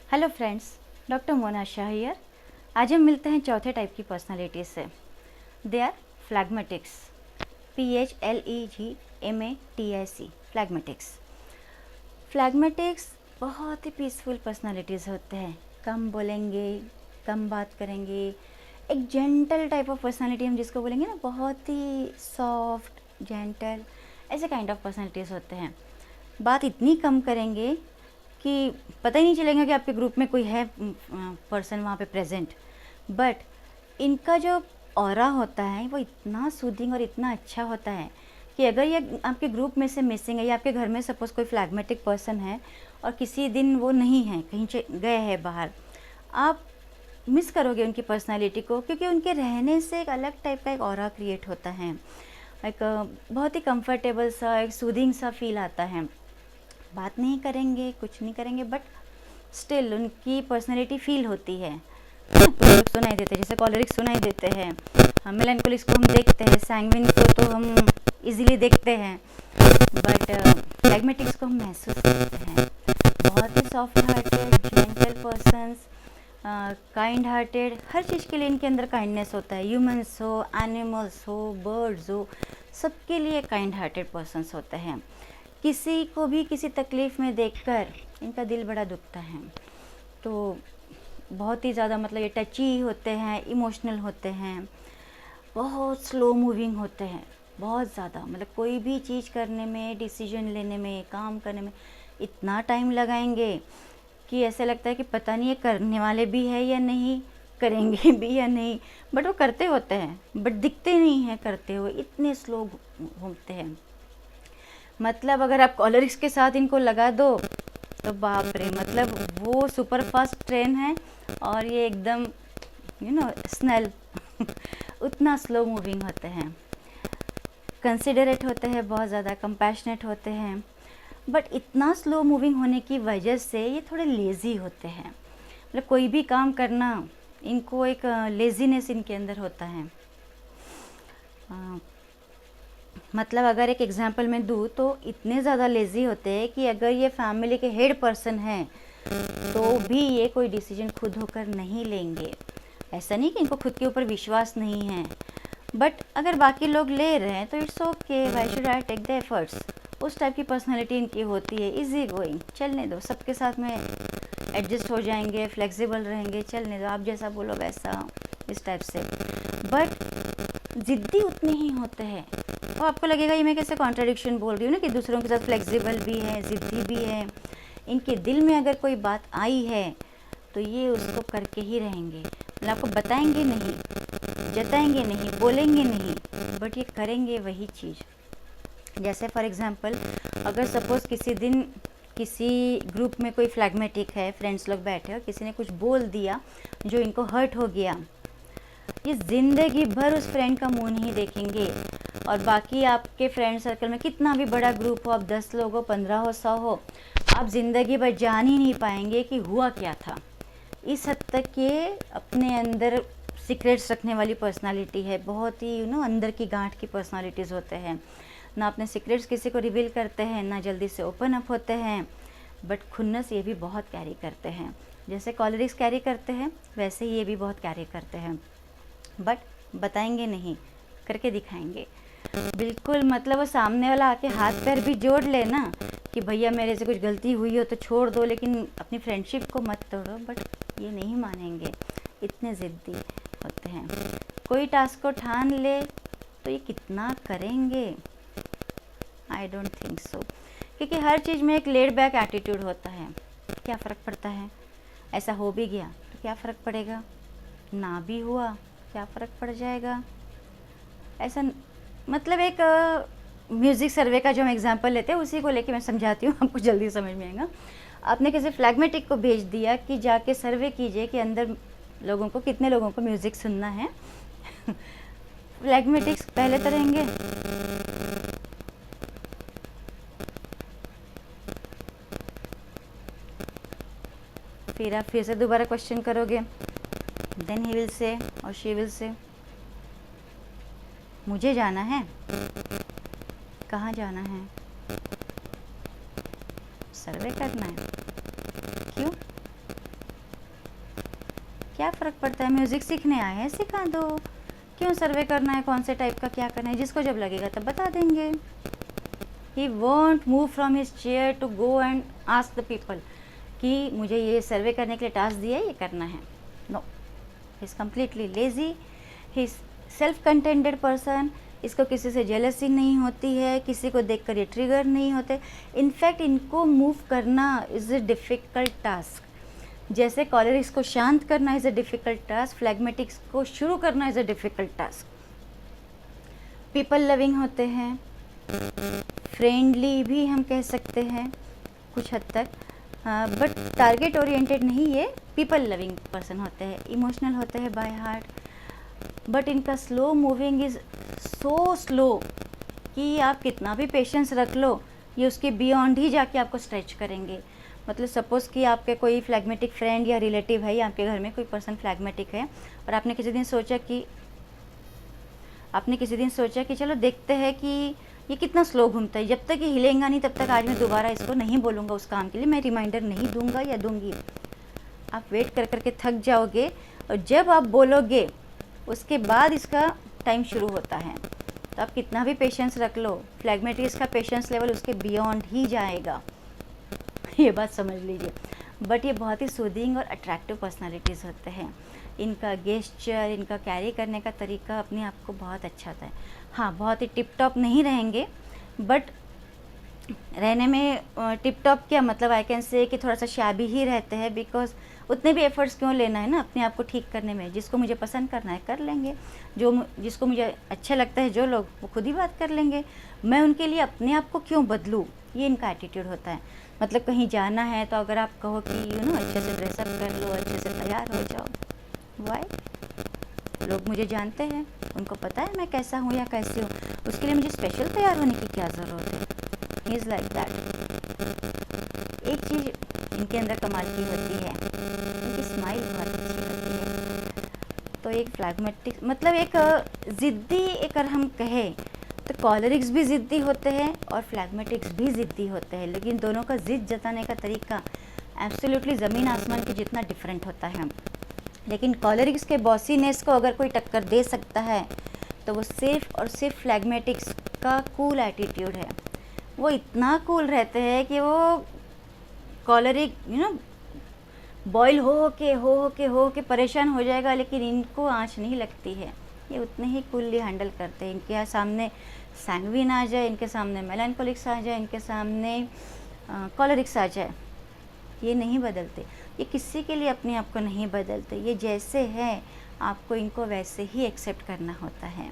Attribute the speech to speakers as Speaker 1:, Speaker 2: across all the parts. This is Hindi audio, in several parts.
Speaker 1: Hello friends, doctor Mona Shah here. आज हम मिलते हैं चौथे टाइप की पर्सनालिटी से। They are फ्लैग्मेटिक्स। PHLEGMATIC फ्लैग्मेटिक्स। फ्लैग्मेटिक्स बहुत ही पीसफुल पर्सनालिटीज़ होते हैं। कम बोलेंगे, कम बात करेंगे, एक जेंटल टाइप ऑफ पर्सनालिटी हम जिसको बोलेंगे ना, बहुत ही सॉफ्ट जेंटल, ऐसे काइंड ऑफ पर्सनालिटीज़ होते हैं। बात इतनी कम करेंगे कि पता ही नहीं चलेगा कि आपके ग्रुप में कोई है पर्सन वहाँ पे प्रेजेंट। बट इनका जो ऑरा होता है वो इतना सूदिंग और इतना अच्छा होता है कि अगर ये आपके ग्रुप में से मिसिंग है या आपके घर में सपोज़ कोई फ्लैग्मेटिक पर्सन है और किसी दिन वो नहीं है, कहीं गए हैं बाहर, आप मिस करोगे उनकी पर्सनालिटी को, क्योंकि उनके रहने से एक अलग टाइप का एक ऑरा क्रिएट होता है। एक बहुत ही कंफर्टेबल सा, एक सूदिंग सा फील आता है। बात नहीं करेंगे, कुछ नहीं करेंगे, बट स्टिल उनकी पर्सनैलिटी फील होती है। कुछ लोग सुनाई देते हैं, जैसे कॉलरिक्स सुनाई देते हैं, हम मेलैंकोलिक्स को हम देखते हैं, सैंग्विन को तो हम इजीली देखते हैं, बट फ्लैग्मेटिक्स को हम महसूस करते हैं। बहुत ही soft hearted, gentle persons, kind hearted, हर चीज़ के लिए इनके अंदर काइंडनेस होता है। ह्यूमन्स हो, एनिमल्स हो, बर्ड्स हो, सबके लिए काइंड हार्टेड पर्सन्स होते हैं। किसी को भी किसी तकलीफ़ में देखकर इनका दिल बड़ा दुखता है। तो बहुत ही ज़्यादा मतलब ये टची होते हैं, इमोशनल होते हैं, बहुत स्लो मूविंग होते हैं, बहुत ज़्यादा। मतलब कोई भी चीज़ करने में, डिसीजन लेने में, काम करने में इतना टाइम लगाएंगे कि ऐसा लगता है कि पता नहीं ये करने वाले भी है या नहीं, करेंगे भी या नहीं, बट वो करते होते हैं, बट दिखते नहीं हैं करते हुए, इतने स्लो घूमते हैं। मतलब अगर आप कॉलरिक्स के साथ इनको लगा दो तो बाप रे, मतलब वो सुपर फास्ट ट्रेन है और ये एकदम स्नेल उतना स्लो मूविंग होते हैं। कंसिडरेट होते हैं, बहुत ज़्यादा कंपैशनेट होते हैं, बट इतना स्लो मूविंग होने की वजह से ये थोड़े लेज़ी होते हैं। मतलब कोई भी काम करना, इनको एक लेज़ीनेस इनके अंदर होता है। मतलब अगर एक एग्जांपल मैं दूँ तो इतने ज़्यादा लेज़ी होते हैं कि अगर ये फैमिली के हेड पर्सन हैं तो भी ये कोई डिसीजन खुद होकर नहीं लेंगे। ऐसा नहीं कि इनको खुद के ऊपर विश्वास नहीं है, बट अगर बाकी लोग ले रहे हैं तो it's okay, why should I take the efforts. उस टाइप की पर्सनालिटी इनकी होती है। इजी गोइंग, चलने दो, सबके साथ में एडजस्ट हो जाएंगे, फ्लेक्सिबल रहेंगे, चलने दो, आप जैसा बोलो वैसा, इस टाइप से। बट ज़िद्दी उतने ही होते हैं। और आपको लगेगा ये मैं कैसे कॉन्ट्राडिक्शन बोल रही हूँ ना, कि दूसरों के साथ फ्लेक्सिबल भी है, ज़िद्दी भी है। इनके दिल में अगर कोई बात आई है तो ये उसको करके ही रहेंगे। मतलब आपको बताएंगे नहीं, जताएंगे नहीं, बोलेंगे नहीं, बट ये करेंगे वही चीज़। जैसे फॉर एग्ज़ाम्पल, अगर सपोज़ किसी दिन किसी ग्रुप में कोई फ्लैग्मेटिक है, फ्रेंड्स लोग बैठे और किसी ने कुछ बोल दिया जो इनको हर्ट हो गया, ये ज़िंदगी भर उस फ्रेंड का मुंह नहीं देखेंगे। और बाकी आपके फ्रेंड सर्कल में कितना भी बड़ा ग्रुप हो, आप 10 लोग हो, 15 हो, 100 हो, आप ज़िंदगी भर जान ही नहीं पाएंगे कि हुआ क्या था। इस हद तक ये अपने अंदर सीक्रेट्स रखने वाली पर्सनालिटी है। बहुत ही अंदर की गांठ की पर्सनालिटीज़ होते हैं। ना अपने सीक्रेट्स किसी को रिवील करते हैं, ना जल्दी से ओपन अप होते हैं, बट खुन्नस ये भी बहुत कैरी करते हैं। जैसे कॉलरिक्स कैरी करते हैं, वैसे ही ये भी बहुत कैरी करते हैं, बट बताएंगे नहीं, करके दिखाएंगे। बिल्कुल, मतलब वो सामने वाला आके हाथ पैर भी जोड़ ले ना कि भैया मेरे से कुछ गलती हुई हो तो छोड़ दो, लेकिन अपनी फ्रेंडशिप को मत तोड़ो, बट ये नहीं मानेंगे, इतने ज़िद्दी होते हैं। कोई टास्क को ठान ले तो ये कितना करेंगे, आई डोंट थिंक सो। क्योंकि हर चीज़ में एक लेड बैक एटीट्यूड होता है। क्या फ़र्क पड़ता है, ऐसा हो भी गया तो क्या फ़र्क पड़ेगा, ना भी हुआ क्या फ़र्क पड़ जाएगा। ऐसा मतलब एक म्यूज़िक सर्वे का जो हम एग्जांपल लेते हैं उसी को लेके मैं समझाती हूँ, आपको जल्दी समझ में आएगा। आपने किसी फ्लैग्मेटिक को भेज दिया कि जाके सर्वे कीजिए कि अंदर लोगों को, कितने लोगों को म्यूज़िक सुनना है। फ्लैग्मेटिक्स पहले तो रहेंगे, फिर आप फिर से दोबारा क्वेश्चन करोगे, देन ही विल से और शी विल से मुझे जाना है। कहाँ जाना है, सर्वे करना है। क्यों, क्या फ़र्क पड़ता है, म्यूज़िक सीखने आए हैं सिखा दो, क्यों सर्वे करना है कौन से टाइप का क्या करना है, जिसको जब लगेगा तब बता देंगे। He won't move from his chair to go and ask the people कि मुझे ये सर्वे करने के लिए टास्क दिया है, ये करना है। No, he is completely lazy, he is self contented person. इसको किसी से जेलसी नहीं होती है, किसी को देखकर ये ट्रिगर नहीं होते। इनफैक्ट इनको मूव करना इज़ अ डिफ़िकल्ट टास्क। जैसे कॉलरिक्स को शांत करना इज़ अ डिफ़िकल्ट टास्क, फ्लैग्मेटिक्स को शुरू करना is a difficult task. People loving होते हैं, फ्रेंडली भी हम कह सकते हैं कुछ हद तक, बट टारगेट ओरिएंटेड नहीं, ये पीपल लविंग पर्सन होते हैं। इमोशनल होते हैं बाय हार्ट, बट इनका slow moving is so slow कि आप कितना भी पेशेंस रख लो, ये उसके बियॉन्ड ही जाके आपको स्ट्रेच करेंगे। मतलब सपोज़ कि आपके कोई फ्लैग्मेटिक फ्रेंड या रिलेटिव है, या आपके घर में कोई पर्सन फ्लैग्मेटिक है, और आपने किसी दिन सोचा कि चलो देखते हैं कि ये कितना स्लो घूमता है, जब तक ये हिलेगा नहीं तब तक आज मैं दोबारा इसको नहीं बोलूँगा उस काम के लिए, मैं रिमाइंडर नहीं दूंगा या दूंगी। आप वेट कर करके थक जाओगे, और जब आप बोलोगे उसके बाद इसका टाइम शुरू होता है। तो आप कितना भी पेशेंस रख लो, फ्लैग्मेटिक्स का पेशेंस लेवल उसके बियॉन्ड ही जाएगा, ये बात समझ लीजिए। बट ये बहुत ही सूदिंग और अट्रैक्टिव पर्सनालिटीज़ होते हैं। इनका गेस्चर, इनका कैरी करने का तरीका अपने आप को बहुत अच्छा होता है। हाँ, बहुत ही टिप टॉप नहीं रहेंगे, बट रहने में टिप टॉप क्या मतलब, आई कैन से कि थोड़ा सा शैबी ही रहते हैं, बिकॉज उतने भी एफर्ट्स क्यों लेना है ना अपने आप को ठीक करने में। जिसको मुझे पसंद करना है कर लेंगे, जिसको मुझे अच्छा लगता है जो लोग, वो खुद ही बात कर लेंगे। मैं उनके लिए अपने आप को क्यों बदलूँ, ये इनका एटीट्यूड होता है। मतलब कहीं जाना है तो अगर आप कहो कि अच्छे से ड्रेसअप कर लो, अच्छे से तैयार हो जाओ, वाई? लोग मुझे जानते हैं, उनको पता है मैं कैसा हूँ या कैसी हूँ, उसके लिए मुझे स्पेशल तैयार होने की क्या ज़रूरत है। He is like that. एक चीज़ इनके अंदर कमाल की होती है, इनकी स्माइल बहुत अच्छी होती है। तो एक फ्लैग्मेटिक मतलब एक ज़िद्दी, एक अगर हम कहें तो कॉलरिक्स भी ज़िद्दी होते हैं और फ्लैग्मेटिक्स भी ज़िद्दी होते हैं, लेकिन दोनों का ज़िद जताने का तरीका एब्सोल्युटली ज़मीन आसमान के जितना डिफरेंट होता है। लेकिन कॉलरिक्स के बॉसीनेस को अगर कोई टक्कर दे सकता है तो वो सिर्फ और सिर्फ फ्लैग्मेटिक्स का कूल एटीट्यूड है। वो इतना कूल रहते हैं कि वो कॉलरिक बॉयल हो के परेशान हो जाएगा, लेकिन इनको आँच नहीं लगती है। ये उतने ही कूलली हैंडल करते हैं। इनके सामने सैंग्विन आ जाए, इनके सामने मेलांकोलिक्स आ जाए, इनके सामने कॉलरिक्स आ जाए, ये नहीं बदलते। ये किसी के लिए अपने आप को नहीं बदलते। ये जैसे है आपको इनको वैसे ही एक्सेप्ट करना होता है।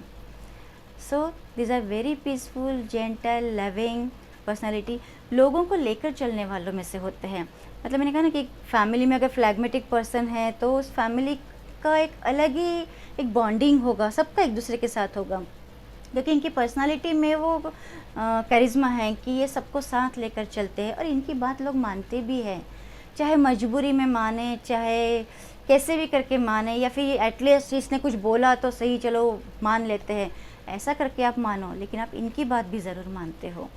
Speaker 1: So this are very peaceful, gentle, loving personality. लोगों को लेकर चलने वालों में से होते हैं। मतलब मैंने कहा ना कि फैमिली में अगर फ्लैग्मेटिक पर्सन है तो उस फैमिली का एक अलग ही एक बॉन्डिंग होगा, सबका एक दूसरे के साथ होगा, क्योंकि इनकी पर्सनालिटी में वो कैरिज्मा है कि ये सबको साथ लेकर चलते हैं और इनकी बात लोग मानते भी हैं, चाहे मजबूरी में माने, चाहे कैसे भी करके माने, या फिर एटलीस्ट इसने कुछ बोला तो सही चलो मान लेते हैं, ऐसा करके आप मानो, लेकिन आप इनकी बात भी ज़रूर मानते हो।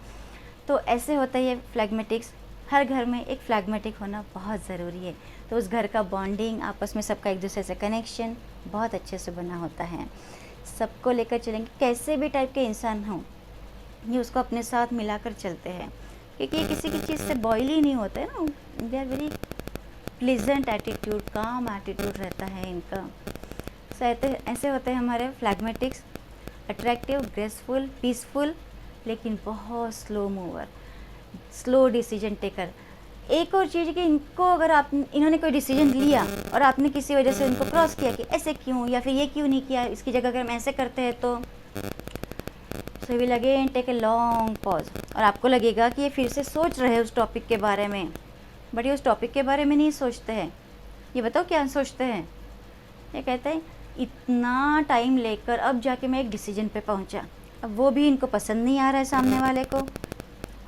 Speaker 1: तो ऐसे होता है ये फ्लैग्मेटिक्स। हर घर में एक फ्लैग्मेटिक होना बहुत ज़रूरी है, तो उस घर का बॉन्डिंग, आपस में सबका एक दूसरे से कनेक्शन बहुत अच्छे से बना होता है। सबको लेकर चलेंगे, कैसे भी टाइप के इंसान हों, ये उसको अपने साथ मिलाकर चलते हैं, क्योंकि ये किसी की चीज़ से बॉयल ही नहीं होते ना। They are very pleasant attitude, calm attitude रहता है इनका। सो ऐसे होते हैं हमारे फ्लैग्मेटिक्स, अट्रैक्टिव, ग्रेसफुल, पीसफुल, लेकिन बहुत slow mover, slow decision taker. एक और चीज़ कि इनको अगर इन्होंने कोई डिसीजन लिया और आपने किसी वजह से उनको क्रॉस किया कि ऐसे क्यों, या फिर ये क्यों नहीं किया, इसकी जगह अगर हम ऐसे करते हैं तो so will again take a long pause, और आपको लगेगा कि ये फिर से सोच रहे हैं उस टॉपिक के बारे में, बट ये उस टॉपिक के बारे में नहीं सोचते हैं। ये बताओ क्या सोचते हैं? ये कहते हैं इतना टाइम लेकर अब जाके मैं एक डिसीजन पे पहुंचा, अब वो भी इनको पसंद नहीं आ रहा है सामने वाले को,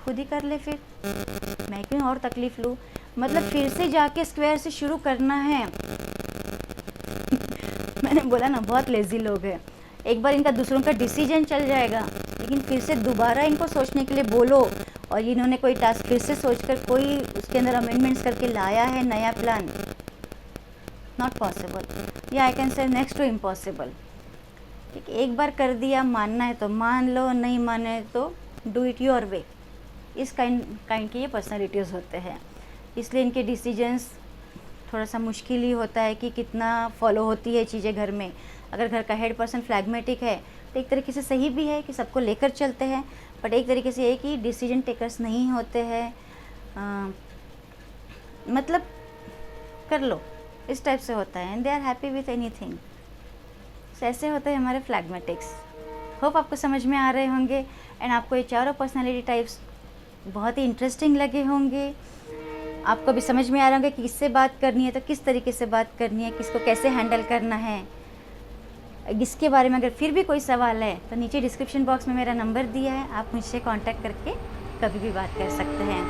Speaker 1: खुद ही कर ले फिर, मैं क्यों और तकलीफ़ लूँ। मतलब फिर से जाके स्क्वायर से शुरू करना है। मैंने बोला ना बहुत लेज़ी लोग हैं। एक बार इनका दूसरों का डिसीजन चल जाएगा, लेकिन फिर से दोबारा इनको सोचने के लिए बोलो, और इन्होंने कोई टास्क फिर से सोचकर कोई उसके अंदर अमेंडमेंट्स करके लाया है नया प्लान, नॉट पॉसिबल, या I can say next to impossible. ठीक, एक बार कर दिया, मानना है तो मान लो, नहीं माने तो डू इट योर वे। इस काइंड की ये पर्सनैलिटीज़ होते हैं, इसलिए इनके डिसीजंस थोड़ा सा मुश्किल ही होता है कि कितना फॉलो होती है चीज़ें घर में। अगर घर का हेड पर्सन फ्लैग्मेटिक है तो एक तरीके से सही भी है कि सबको लेकर चलते हैं, बट एक तरीके से ये कि डिसीजन टेकर्स नहीं होते हैं, मतलब कर लो इस टाइप से होता है, and they are happy with anything. ऐसे होते हैं हमारे फ्लैग्मेटिक्स। होप आपको समझ में आ रहे होंगे, एंड आपको ये चारों पर्सनालिटी टाइप्स बहुत ही इंटरेस्टिंग लगे होंगे। आपको भी समझ में आ रहा होगा कि किससे बात करनी है तो किस तरीके से बात करनी है, किसको कैसे हैंडल करना है। इसके बारे में अगर फिर भी कोई सवाल है तो नीचे डिस्क्रिप्शन बॉक्स में मेरा नंबर दिया है, आप मुझसे कांटेक्ट करके कभी भी बात कर सकते हैं।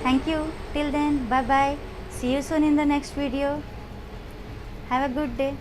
Speaker 1: Thank you, till then, bye bye, see you soon in the next video, have a good day.